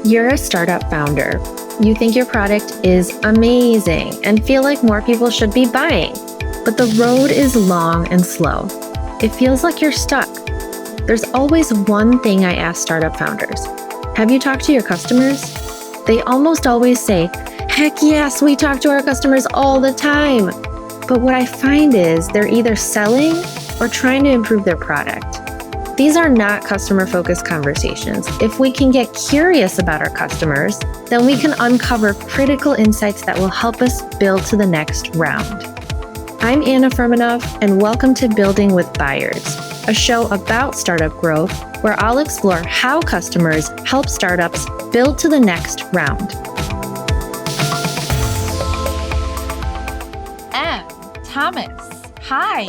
You're a startup founder. You think your product is amazing and feel like more people should be buying. But the road is long and slow. It feels like you're stuck. There's always one thing I ask startup founders. Have you talked to your customers? They almost always say, heck yes, we talk to our customers all the time. But what I find is they're either selling or trying to improve their product. These are not customer-focused conversations. If we can get curious about our customers, then we can uncover critical insights that will help us build to the next round. I'm Anna Firmenov, and welcome to Building with Buyers, a show about startup growth where I'll explore how customers help startups build to the next round. Thomas, hi,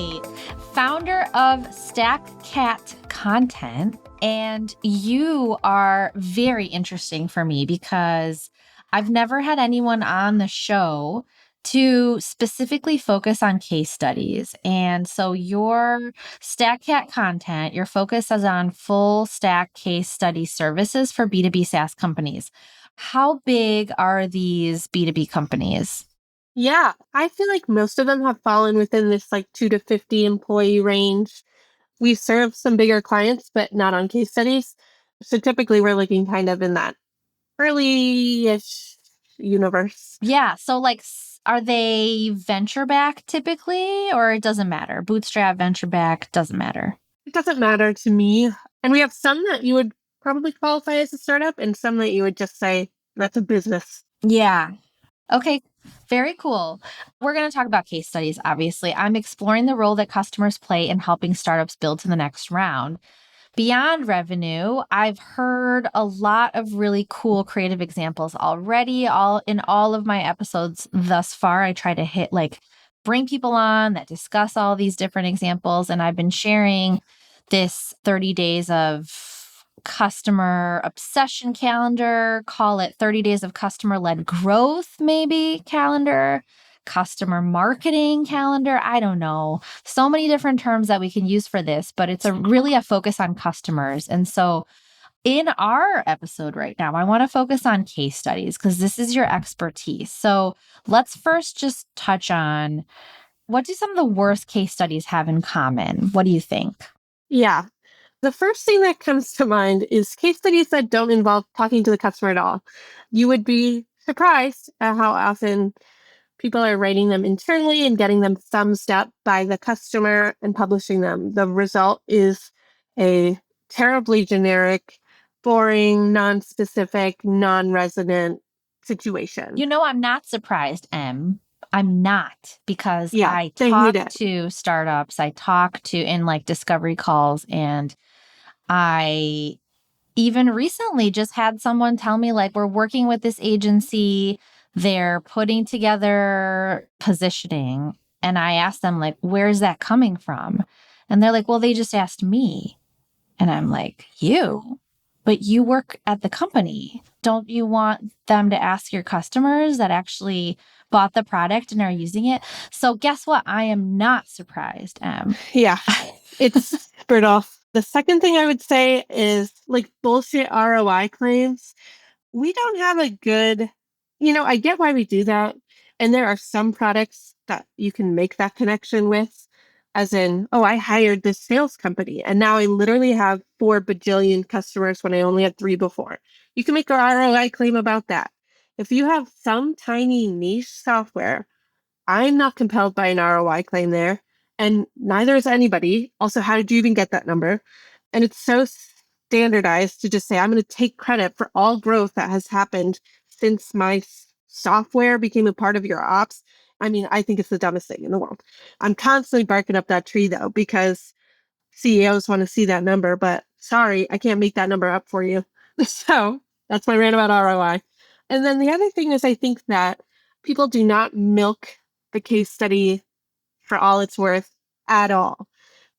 founder of StackCat Content, and you are very interesting for me because I've never had anyone on the show to specifically focus on case studies. And so your StackCat Content, your focus is on full stack case study services for B2B SaaS companies. How big are these B2B companies? Yeah, I feel like most of them have fallen within this 2 to 50 employee range. We serve some bigger clients, but not on case studies. So typically we're looking kind of in that early-ish universe. Yeah. So are they venture back typically, or it doesn't matter? Bootstrap, venture back, doesn't matter. It doesn't matter to me. And we have some that you would probably qualify as a startup and some that you would just say that's a business. Yeah. Okay. Very cool. We're going to talk about case studies, obviously. I'm exploring the role that customers play in helping startups build to the next round. Beyond revenue, I've heard a lot of really cool creative examples already. In all of my episodes thus far, I try to bring people on that discuss all these different examples. And I've been sharing this 30 days of customer obsession calendar, call it 30 days of customer-led growth, maybe calendar, customer marketing calendar. I don't know. So many different terms that we can use for this, but it's really a focus on customers. And so in our episode right now, I want to focus on case studies because this is your expertise. So let's first just touch on, what do some of the worst case studies have in common? What do you think? Yeah. The first thing that comes to mind is case studies that don't involve talking to the customer at all. You would be surprised at how often people are writing them internally and getting them thumbs up by the customer and publishing them. The result is a terribly generic, boring, non-specific, non-resonant situation. I'm not surprised, Em. I'm not, because I talk to startups, I talk to in discovery calls, and I even recently just had someone tell me we're working with this agency, they're putting together positioning, and I asked them where's that coming from? And they're like, well, they just asked me. And I'm like, you? But you work at the company. Don't you want them to ask your customers that actually bought the product and are using it? So guess what? I am not surprised, Em. Yeah, it's spurred off. The second thing I would say is bullshit ROI claims. We don't have a good, I get why we do that. And there are some products that you can make that connection with, as in, oh, I hired this sales company and now I literally have 4 bajillion customers when I only had 3 before. You can make a ROI claim about that. If you have some tiny niche software, I'm not compelled by an ROI claim there. And neither is anybody. Also, how did you even get that number? And it's so standardized to just say, I'm going to take credit for all growth that has happened since my software became a part of your ops. I mean, I think it's the dumbest thing in the world. I'm constantly barking up that tree, though, because CEOs want to see that number. But sorry, I can't make that number up for you. So that's my rant about ROI. And then the other thing is, I think that people do not milk the case study for all it's worth at all.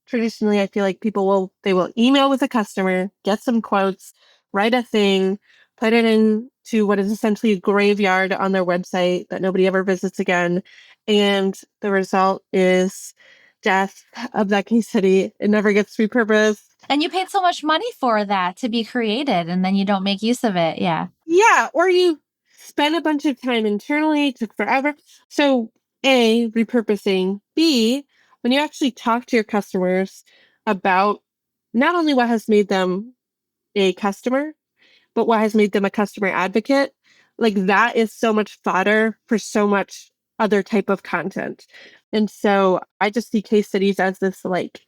Traditionally, I feel like people will email with a customer, get some quotes, write a thing, put it into what is essentially a graveyard on their website that nobody ever visits again. And the result is death of that case study. It never gets repurposed. And you paid so much money for that to be created, and then you don't make use of it. Yeah. Yeah, or you spend a bunch of time internally, it took forever. So A, repurposing. B, when you actually talk to your customers about not only what has made them a customer, but what has made them a customer advocate, like that is so much fodder for so much other type of content. And so I just see case studies as this like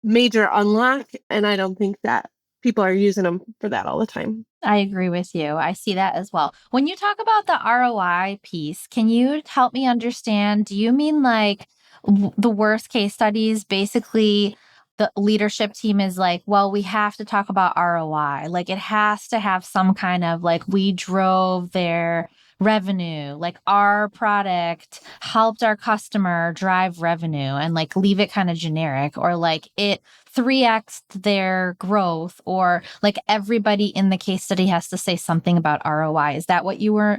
major unlock. And I don't think that people are using them for that all the time. I agree with you. I see that as well. When you talk about the ROI piece, can you help me understand? Do you mean like the worst case studies? Basically, the leadership team is like, well, we have to talk about ROI. Like it has to have some kind of like, we drove their revenue, like our product helped our customer drive revenue, and like leave it kind of generic, or like it 3x their growth, or like everybody in the case study has to say something about ROI. Is that what you were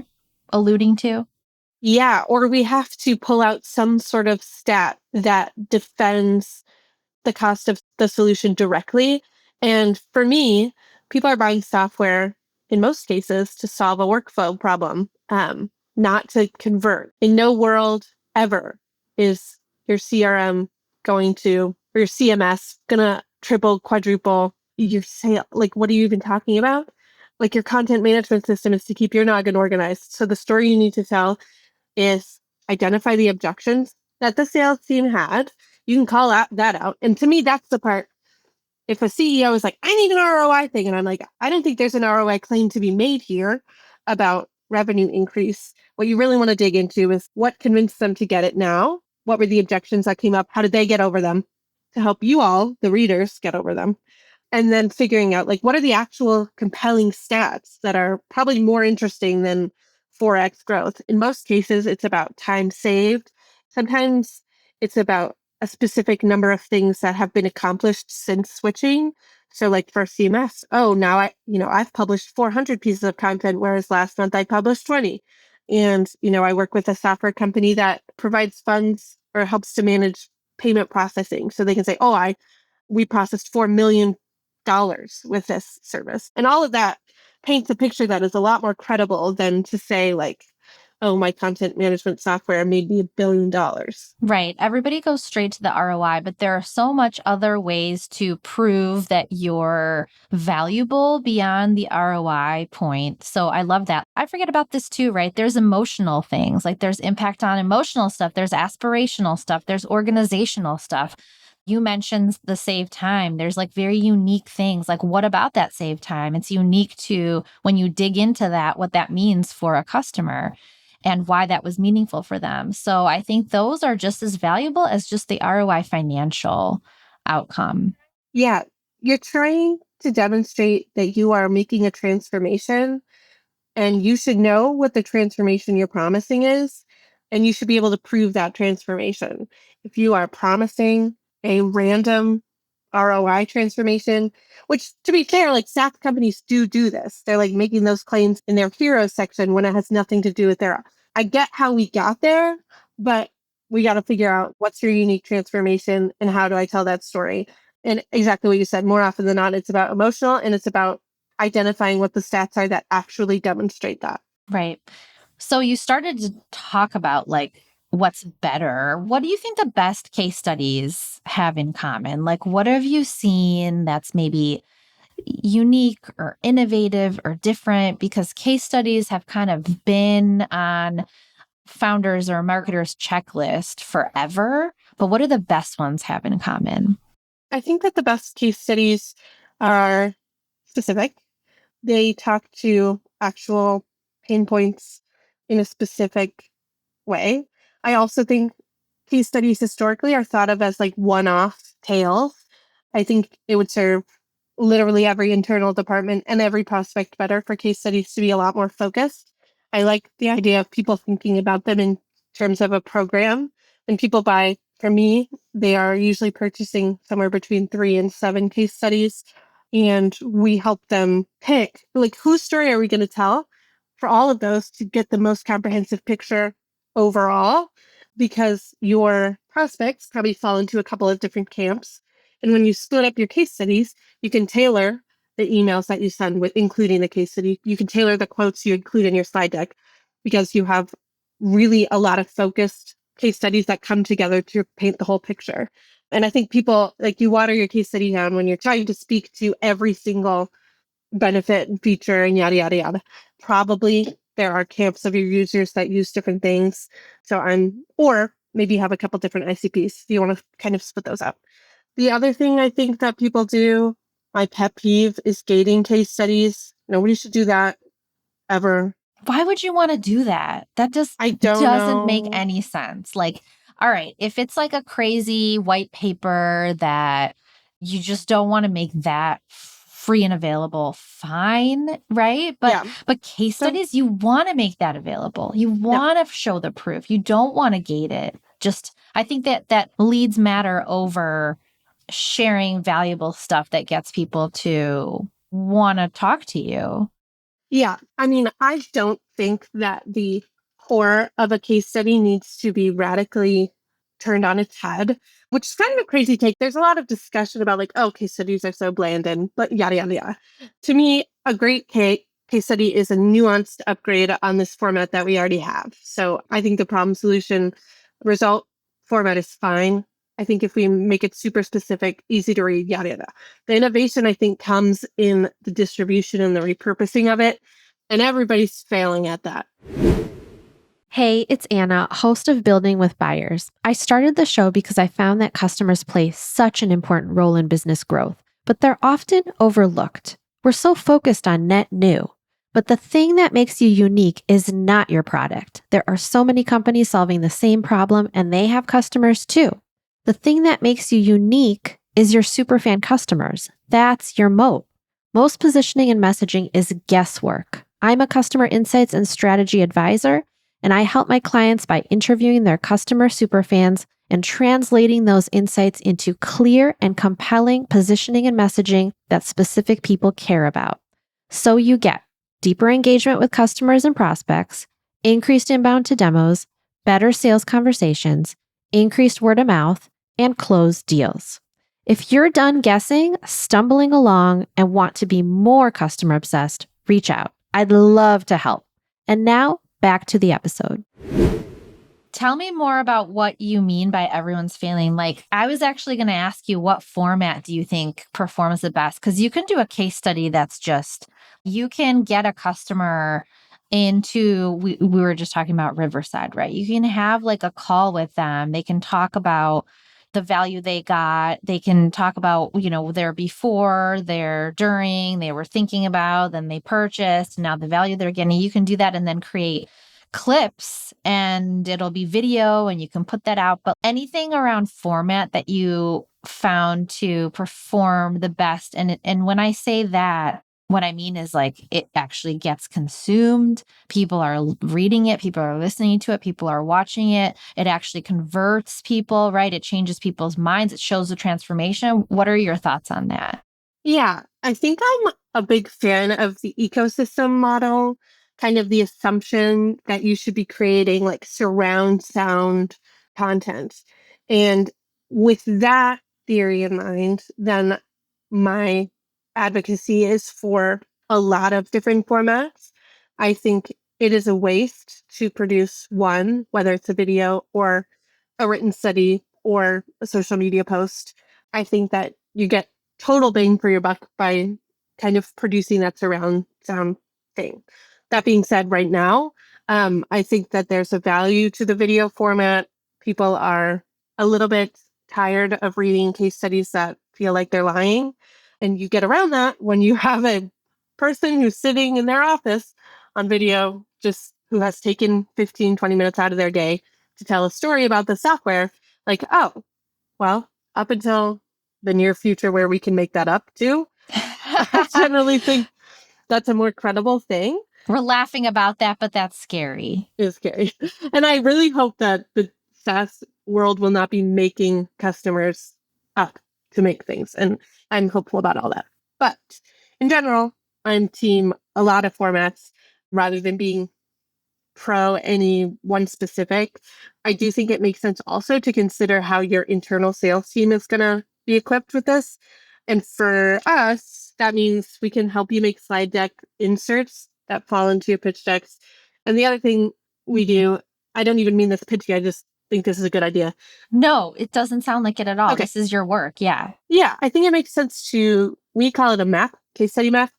alluding to? Yeah, or we have to pull out some sort of stat that defends the cost of the solution directly. And for me, people are buying software in most cases to solve a workflow problem, not to convert. In no world ever is your CRM going to, or your CMS going to triple, quadruple your sale. Like, what are you even talking about? Like, your content management system is to keep your noggin organized. So the story you need to tell is identify the objections that the sales team had. You can call that out. And to me, that's the part. If a CEO is like, I need an ROI thing, and I'm like, I don't think there's an ROI claim to be made here about revenue increase. What you really want to dig into is what convinced them to get it now? What were the objections that came up? How did they get over them to help you all, the readers, get over them? And then figuring out like what are the actual compelling stats that are probably more interesting than 4x growth. In most cases, it's about time saved. Sometimes it's about a specific number of things that have been accomplished since switching. So like for CMS, oh, now I've published 400 pieces of content, whereas last month I published 20. And, I work with a software company that provides funds or helps to manage payment processing. So they can say, oh, we processed $4 million with this service. And all of that paints a picture that is a lot more credible than to say like, oh, my content management software made me $1 billion. Right. Everybody goes straight to the ROI, but there are so much other ways to prove that you're valuable beyond the ROI point. So I love that. I forget about this too, right? There's emotional things, like there's impact on emotional stuff, there's aspirational stuff, there's organizational stuff. You mentioned the save time. There's like very unique things. Like, what about that save time? It's unique to when you dig into that, what that means for a customer and why that was meaningful for them. So I think those are just as valuable as just the ROI financial outcome. Yeah, you're trying to demonstrate that you are making a transformation, and you should know what the transformation you're promising is, and you should be able to prove that transformation. If you are promising a random ROI transformation, which to be fair, like SaaS companies do this. They're like making those claims in their heroes section when it has nothing to do with their. I get how we got there, but we got to figure out what's your unique transformation and how do I tell that story. And exactly what you said, more often than not, it's about emotional and it's about identifying what the stats are that actually demonstrate that. Right. So you started to talk about like what's better. What do you think the best case studies have in common? Like, what have you seen that's maybe unique or innovative or different? Because case studies have kind of been on founders or marketers' checklist forever. But what do the best ones have in common? I think that the best case studies are specific. They talk to actual pain points in a specific way. I also think case studies historically are thought of as like one-off tales. I think it would serve literally every internal department and every prospect better for case studies to be a lot more focused. I like the idea of people thinking about them in terms of a program. When people buy from me, they are usually purchasing somewhere between 3 and 7 case studies. And we help them pick like whose story are we going to tell for all of those to get the most comprehensive picture overall, because your prospects probably fall into a couple of different camps. And when you split up your case studies, you can tailor the emails that you send with including the case study. You can tailor the quotes you include in your slide deck because you have really a lot of focused case studies that come together to paint the whole picture. And I think people, like, you water your case study down when you're trying to speak to every single benefit and feature and yada, yada, yada. Probably there are camps of your users that use different things. Or maybe you have a couple different ICPs. You want to kind of split those up. The other thing I think that people do, my pet peeve, is gating case studies. Nobody should do that ever. Why would you want to do that? That just I don't doesn't make know. any sense. Like, all right, if it's like a crazy white paper that you just don't want to make that free and available, fine, right? Yeah. But case So- studies, you want to make that available. You want to show the proof. You don't want to gate it. Just I think that leads matter over sharing valuable stuff that gets people to want to talk to you. Yeah. I mean, I don't think that the core of a case study needs to be radically turned on its head, which is kind of a crazy take. There's a lot of discussion about like, oh, case studies are so bland and but yada, yada, yada. To me, a great case study is a nuanced upgrade on this format that we already have. So I think the problem solution result format is fine. I think if we make it super specific, easy to read, yada, yada. The innovation, I think, comes in the distribution and the repurposing of it. And everybody's failing at that. Hey, it's Anna, host of Building with Buyers. I started the show because I found that customers play such an important role in business growth, but they're often overlooked. We're so focused on net new. But the thing that makes you unique is not your product. There are so many companies solving the same problem, and they have customers too. The thing that makes you unique is your superfan customers. That's your moat. Most positioning and messaging is guesswork. I'm a customer insights and strategy advisor, and I help my clients by interviewing their customer superfans and translating those insights into clear and compelling positioning and messaging that specific people care about. So you get deeper engagement with customers and prospects, increased inbound to demos, better sales conversations, increased word of mouth, and closed deals. If you're done guessing, stumbling along, and want to be more customer obsessed, reach out. I'd love to help. And now, back to the episode. Tell me more about what you mean by everyone's failing. Like, I was actually going to ask you, what format do you think performs the best? Because you can do a case study that's just, you can get a customer into, we were just talking about Riverside, right? You can have like a call with them. They can talk about the value they got. They can talk about, their before, their during, they were thinking about, then they purchased, now the value they're getting. You can do that and then create clips and it'll be video and you can put that out. But anything around format that you found to perform the best. And when I say that, what I mean is like it actually gets consumed. People are reading it. People are listening to it. People are watching it. It actually converts people, right? It changes people's minds. It shows the transformation. What are your thoughts on that? Yeah, I think I'm a big fan of the ecosystem model, kind of the assumption that you should be creating like surround sound content. And with that theory in mind, then my advocacy is for a lot of different formats. I think it is a waste to produce one, whether it's a video or a written study or a social media post. I think that you get total bang for your buck by kind of producing that surround sound thing. That being said, right now, I think that there's a value to the video format. People are a little bit tired of reading case studies that feel like they're lying. And you get around that when you have a person who's sitting in their office on video, just who has taken 15, 20 minutes out of their day to tell a story about the software. Like, oh, well, up until the near future where we can make that up too, I generally think that's a more credible thing. We're laughing about that, but that's scary. It's scary. And I really hope that the SaaS world will not be making customers up to make things. And I'm hopeful about all that. But in general, I'm team a lot of formats rather than being pro any one specific. I do think it makes sense also to consider how your internal sales team is going to be equipped with this. And for us, that means we can help you make slide deck inserts that fall into your pitch decks. And the other thing we do, I don't even mean this pitchy, I just think this is a good idea. No, it doesn't sound like it at all. Okay. This is your work. Yeah. Yeah, I think it makes sense we call it a map, case study map,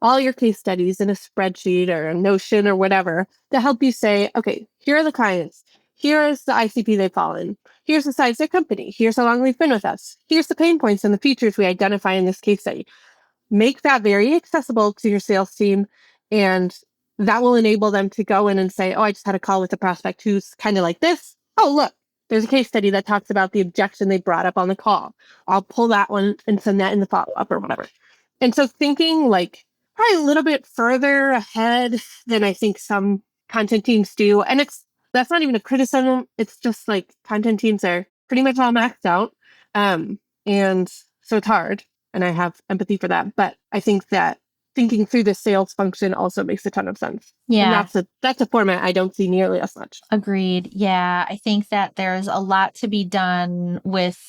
all your case studies in a spreadsheet or a Notion or whatever to help you say, okay, here are the clients. Here is the ICP they fall in. Here's the size of their company. Here's how long they've been with us. Here's the pain points and the features we identify in this case study. Make that very accessible to your sales team, and that will enable them to go in and say, oh, I just had a call with a prospect who's kind of like this. Oh, look, there's a case study that talks about the objection they brought up on the call. I'll pull that one and send that in the follow-up or whatever. And so thinking like probably a little bit further ahead than I think some content teams do. And that's not even a criticism. It's just like content teams are pretty much all maxed out. And so it's hard. And I have empathy for that. But I think that thinking through the sales function also makes a ton of sense. Yeah. And that's a format I don't see nearly as much. Agreed. Yeah. I think that there's a lot to be done with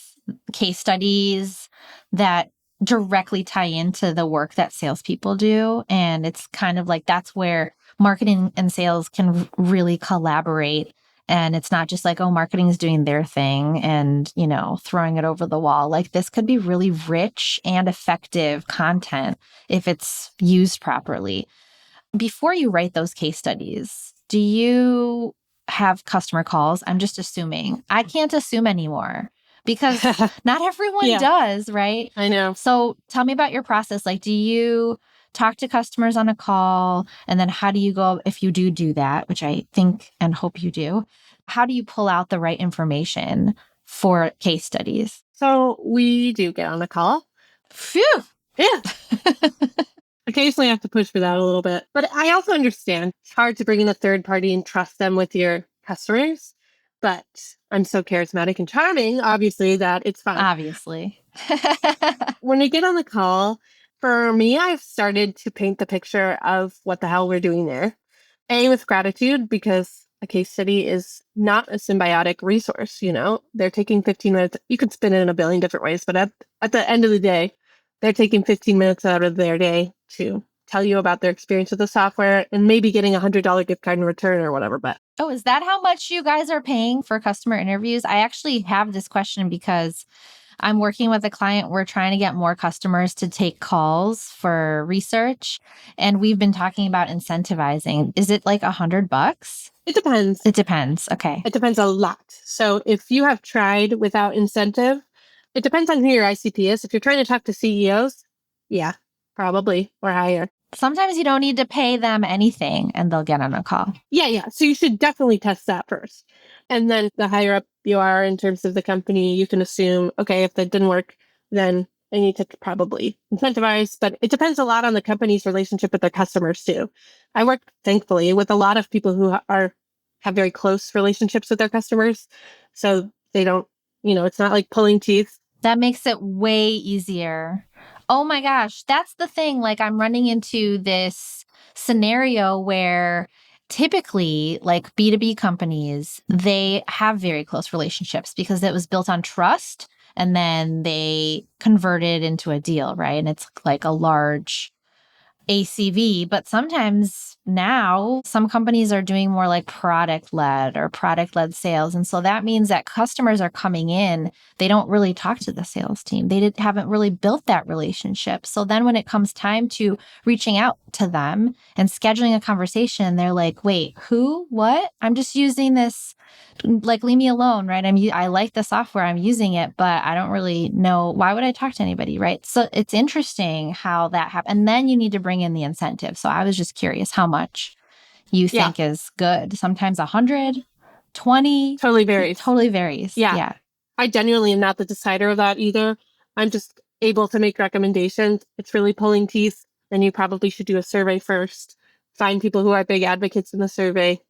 case studies that directly tie into the work that salespeople do. And it's kind of like that's where marketing and sales can really collaborate. And it's not just like, oh, marketing is doing their thing and, throwing it over the wall. Like this could be really rich and effective content if it's used properly. Before you write those case studies, do you have customer calls? I'm just assuming. I can't assume anymore because not everyone does, right? I know. So tell me about your process. Like, do you talk to customers on a call? And then how do you go, if you do that, which I think and hope you do, how do you pull out the right information for case studies? So we do get on a call. Phew. Yeah. Occasionally I have to push for that a little bit. But I also understand it's hard to bring in a third party and trust them with your customers. But I'm so charismatic and charming, obviously, that it's fun. Obviously. When I get on the call, for me, I've started to paint the picture of what the hell we're doing there. A, with gratitude, because a case study is not a symbiotic resource, They're taking 15 minutes. You could spin it in a billion different ways, but at the end of the day, they're taking 15 minutes out of their day to tell you about their experience with the software and maybe getting a $100 gift card in return or whatever. But oh, is that how much you guys are paying for customer interviews? I actually have this question because I'm working with a client. We're trying to get more customers to take calls for research. And we've been talking about incentivizing. Is it like $100? It depends. It depends. Okay. It depends a lot. So if you have tried without incentive, it depends on who your ICP is. If you're trying to talk to CEOs, yeah, probably, or higher. Sometimes you don't need to pay them anything and they'll get on a call. Yeah. So you should definitely test that first. And then the higher up you are in terms of the company, you can assume, okay, if that didn't work, then I need to probably incentivize. But it depends a lot on the company's relationship with their customers too. I work, thankfully, with a lot of people who have very close relationships with their customers. So they don't, it's not like pulling teeth. That makes it way easier. Oh my gosh, that's the thing. Like I'm running into this scenario where typically like B2B companies, they have very close relationships because it was built on trust and then they converted into a deal, right? And it's like a large ACV, but sometimes now some companies are doing more like product-led sales. And so that means that customers are coming in, they don't really talk to the sales team. They haven't really built that relationship. So then when it comes time to reaching out to them and scheduling a conversation, they're like, wait, who, what? I'm just using this, like, leave me alone, right? I like the software, I'm using it, but I don't really know, why would I talk to anybody, right? So it's interesting how that happens. And then you need to bring in the incentive. So I was just curious how much you think is good. Sometimes 100, 20. Totally varies. Totally varies. Yeah. I genuinely am not the decider of that either. I'm just able to make recommendations. It's really pulling teeth. Then you probably should do a survey first. Find people who are big advocates in the survey.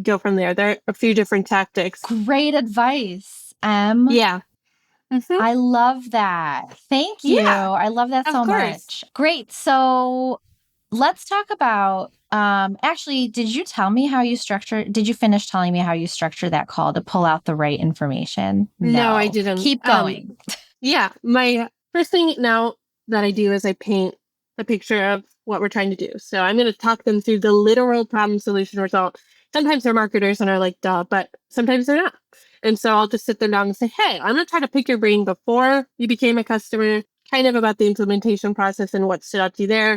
Go from there. There are a few different tactics. Great advice, Em. Yeah. Mm-hmm. I love that. Thank you. Yeah, I love that so much. Great. So let's talk about, actually, did you finish telling me how you structure that call to pull out the right information? No, I didn't. Keep going. Yeah. My first thing now that I do is I paint a picture of what we're trying to do. So I'm going to talk them through the literal problem solution result. Sometimes they're marketers and are like, duh, but sometimes they're not. And so I'll just sit them down and say, hey, I'm going to try to pick your brain before you became a customer, kind of about the implementation process and what stood out to you there.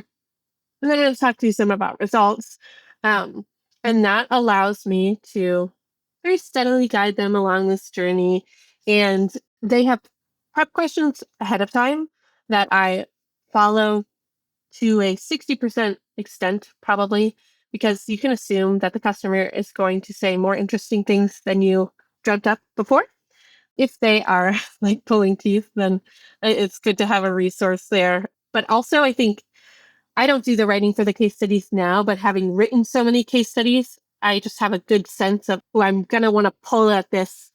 And then I'm going to talk to you some about results. And that allows me to very steadily guide them along this journey. And they have prep questions ahead of time that I follow to a 60% extent, probably, because you can assume that the customer is going to say more interesting things than you dreamt up before. If they are like pulling teeth, then it's good to have a resource there. But also, I think I don't do the writing for the case studies now, but having written so many case studies, I just have a good sense of who I'm going to want to pull at this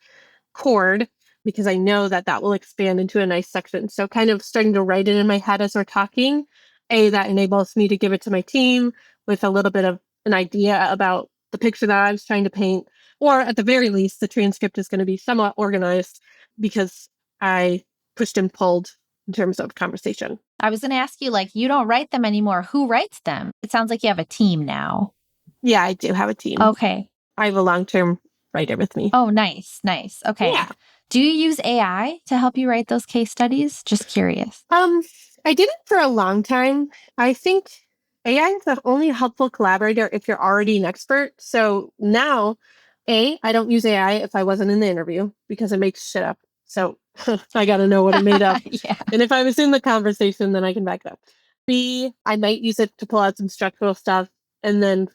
cord because I know that that will expand into a nice section. So kind of starting to write it in my head as we're talking, that enables me to give it to my team with a little bit of an idea about the picture that I was trying to paint, or at the very least, the transcript is going to be somewhat organized because I pushed and pulled in terms of conversation. I was going to ask you, like, you don't write them anymore. Who writes them? It sounds like you have a team now. Yeah, I do have a team. Okay. I have a long-term writer with me. Oh, nice. Nice. Okay. Yeah. Do you use AI to help you write those case studies? Just curious. I didn't for a long time. I think AI is the only helpful collaborator if you're already an expert. So now, I don't use AI if I wasn't in the interview because it makes shit up. So I got to know what it made up. Yeah. And if I was in the conversation, then I can back it up. B, I might use it to pull out some structural stuff and then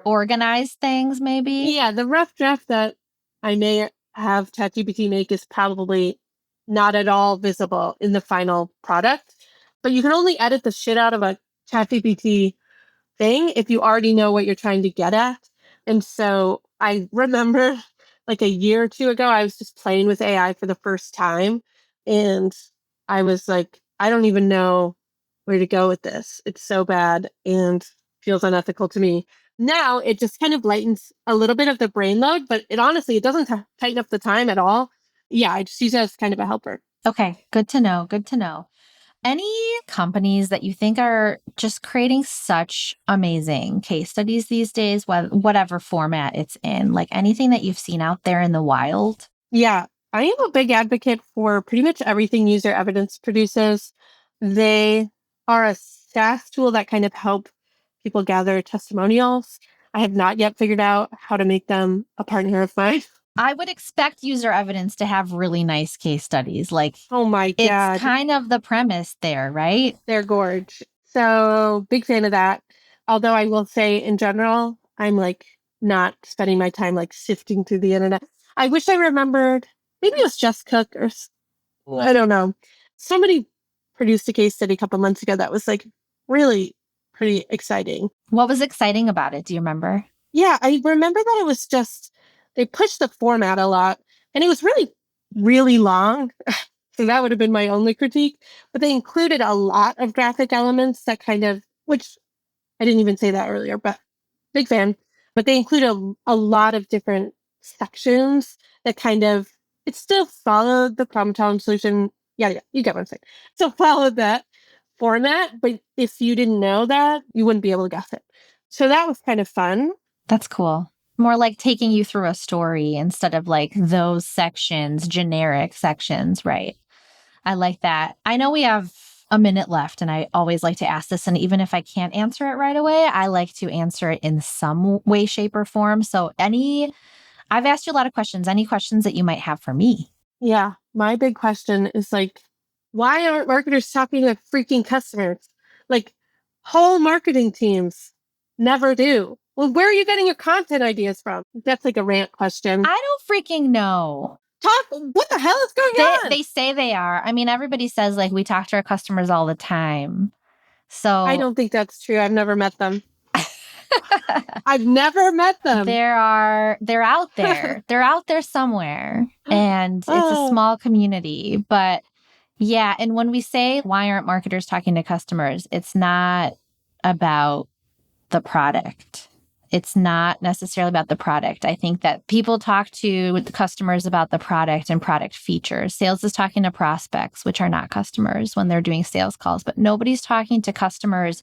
Organize things, maybe? Yeah, the rough draft that I may have ChatGPT make is probably not at all visible in the final product. But you can only edit the shit out of a ChatGPT thing if you already know what you're trying to get at. And so I remember like a year or two ago, I was just playing with AI for the first time. And I was like, I don't even know where to go with this. It's so bad and feels unethical to me. Now it just kind of lightens a little bit of the brain load, but it honestly, it doesn't tighten up the time at all. Yeah, I just use it as kind of a helper. Okay. Good to know. Good to know. Any companies that you think are just creating such amazing case studies these days, whatever format it's in, like anything that you've seen out there in the wild? Yeah, I am a big advocate for pretty much everything user evidence produces. They are a SaaS tool that kind of help people gather testimonials. I have not yet figured out how to make them a partner of mine. I would expect user evidence to have really nice case studies. Like, Oh my God. it's kind of the premise there, right? They're gorge. So big fan of that. Although I will say in general, I'm like not spending my time like sifting through the internet. I wish I remembered, maybe it was Just Cook or I don't know. Somebody produced a case study a couple months ago that was like really pretty exciting. What was exciting about it? Do you remember? Yeah, I remember that it was just, they pushed the format a lot and it was really, really long. So that would have been my only critique. But they included a lot of graphic elements that kind of, which I didn't even say that earlier, but big fan. But they include a lot of different sections that kind of, it still followed the problem challenge solution. Yeah, you get what I'm saying. So followed that format, but if you didn't know that, you wouldn't be able to guess it. So that was kind of fun. That's cool. More like taking you through a story instead of like those sections, generic sections, right? I like that. I know we have a minute left, and I always like to ask this. And even if I can't answer it right away, I like to answer it in some way, shape, or form. So, I've asked you a lot of questions. Any questions that you might have for me? Yeah, my big question is like, why aren't marketers talking to freaking customers? Like, whole marketing teams never do. Well, where are you getting your content ideas from? That's like a rant question. I don't freaking know. What the hell is going on? They say they are. I mean, everybody says like we talk to our customers all the time. So I don't think that's true. I've never met them. I've never met them. they're out there. They're out there somewhere. And it's a small community. But yeah, and when we say why aren't marketers talking to customers, it's not about the product. It's not necessarily about the product. I think that people talk to the customers about the product and product features. Sales is talking to prospects, which are not customers when they're doing sales calls, but nobody's talking to customers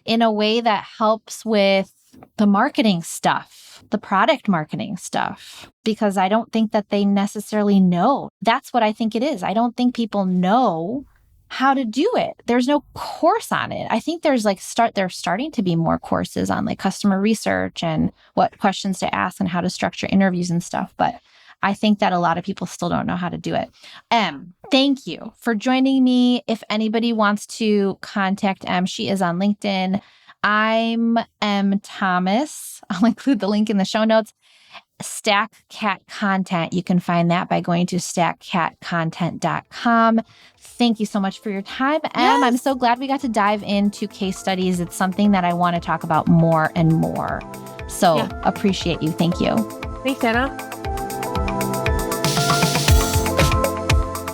in a way that helps with the marketing stuff, the product marketing stuff, because I don't think that they necessarily know. That's what I think it is. I don't think people know how to do it. There's no course on it. I think there's there's starting to be more courses on like customer research and what questions to ask and how to structure interviews and stuff. But I think that a lot of people still don't know how to do it. Thank you for joining me. If anybody wants to contact she is on LinkedIn. I'm M. Thomas. I'll include the link in the show notes. StackCat Content. You can find that by going to stackcatcontent.com. Thank you so much for your time, Em. Yes. I'm so glad we got to dive into case studies. It's something that I want to talk about more and more. So appreciate you. Thank you. Thanks, Anna.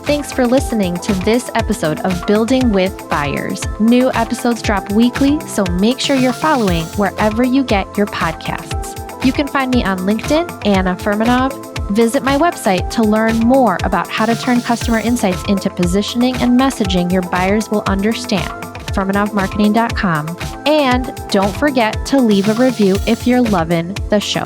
Thanks for listening to this episode of Building with Buyers. New episodes drop weekly, so make sure you're following wherever you get your podcasts. You can find me on LinkedIn, Anna Furmanov. Visit my website to learn more about how to turn customer insights into positioning and messaging your buyers will understand, furmanovmarketing.com. And don't forget to leave a review if you're loving the show.